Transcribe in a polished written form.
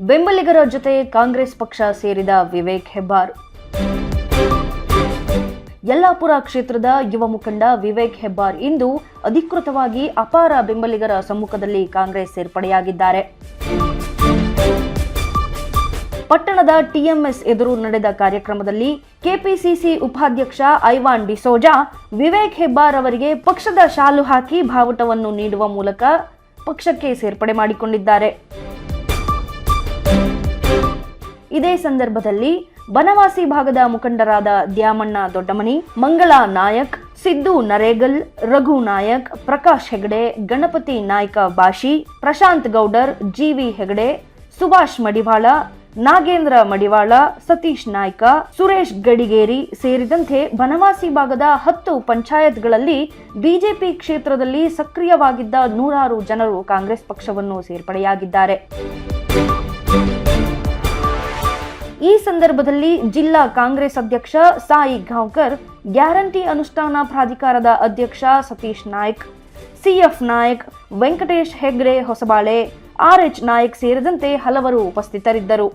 ಬೆಂಬಲಿಗರ ಜೊತೆ ಕಾಂಗ್ರೆಸ್ ಪಕ್ಷ ಸೇರಿದ ವಿವೇಕ್ ಹೆಬ್ಬಾರ್. ಯಲ್ಲಾಪುರ ಕ್ಷೇತ್ರದ ಯುವ ಮುಖಂಡ ವಿವೇಕ್ ಹೆಬ್ಬಾರ್ ಇಂದು ಅಧಿಕೃತವಾಗಿ ಅಪಾರ ಬೆಂಬಲಿಗರ ಸಮ್ಮುಖದಲ್ಲಿ ಕಾಂಗ್ರೆಸ್ ಸೇರ್ಪಡೆಯಾಗಿದ್ದಾರೆ. ಪಟ್ಟಣದ ಟಿಎಂಎಸ್ ಎದುರು ನಡೆದ ಕಾರ್ಯಕ್ರಮದಲ್ಲಿ ಕೆಪಿಸಿಸಿ ಉಪಾಧ್ಯಕ್ಷ ಐವಾನ್ ಡಿಸೋಜಾ ವಿವೇಕ್ ಹೆಬ್ಬಾರ್ ಅವರಿಗೆ ಪಕ್ಷದ ಶಾಲು ಹಾಕಿ ಬಾವುಟವನ್ನು ನೀಡುವ ಮೂಲಕ ಪಕ್ಷಕ್ಕೆ ಸೇರ್ಪಡೆ ಮಾಡಿಕೊಂಡಿದ್ದಾರೆ. ಇದೇ ಸಂದರ್ಭದಲ್ಲಿ ಬನವಾಸಿ ಭಾಗದ ಮುಖಂಡರಾದ ದ್ಯಾಮಣ್ಣ ದೊಡ್ಡಮನಿ, ಮಂಗಳಾ ನಾಯಕ್, ಸಿದ್ದು ನರೇಗಲ್, ರಘು ನಾಯಕ್, ಪ್ರಕಾಶ್ ಹೆಗಡೆ, ಗಣಪತಿ ನಾಯ್ಕ ಬಾಶಿ, ಪ್ರಶಾಂತ್ ಗೌಡರ್, ಜಿವಿ ಹೆಗಡೆ, ಸುಭಾಷ್ ಮಡಿವಾಳ, ನಾಗೇಂದ್ರ ಮಡಿವಾಳ, ಸತೀಶ್ ನಾಯ್ಕ, ಸುರೇಶ್ ಗಡಿಗೇರಿ ಸೇರಿದಂತೆ ಬನವಾಸಿ ಭಾಗದ 10 ಪಂಚಾಯತ್ಗಳಲ್ಲಿ ಬಿಜೆಪಿ ಕ್ಷೇತ್ರದಲ್ಲಿ ಸಕ್ರಿಯವಾಗಿದ್ದ ನೂರಾರು ಜನರು ಕಾಂಗ್ರೆಸ್ ಪಕ್ಷವನ್ನು ಸೇರ್ಪಡೆಯಾಗಿದ್ದಾರೆ. ಈ ಸಂದರ್ಭದಲ್ಲಿ ಜಿಲ್ಲಾ ಕಾಂಗ್ರೆಸ್ ಅಧ್ಯಕ್ಷ ಸಾಯಿ ಗಾಂವ್ಕರ್, ಗ್ಯಾರಂಟಿ ಅನುಷ್ಠಾನ ಪ್ರಾಧಿಕಾರದ ಅಧ್ಯಕ್ಷ ಸತೀಶ್ ನಾಯ್ಕ್, ಸಿಎಫ್ ನಾಯ್ಕ್, ವೆಂಕಟೇಶ್ ಹೆಗ್ಡೆ ಹೊಸಬಾಳೆ, ಆರ್ಎಚ್ ನಾಯ್ಕ್ ಸೇರಿದಂತೆ ಹಲವರು ಉಪಸ್ಥಿತರಿದ್ದರು.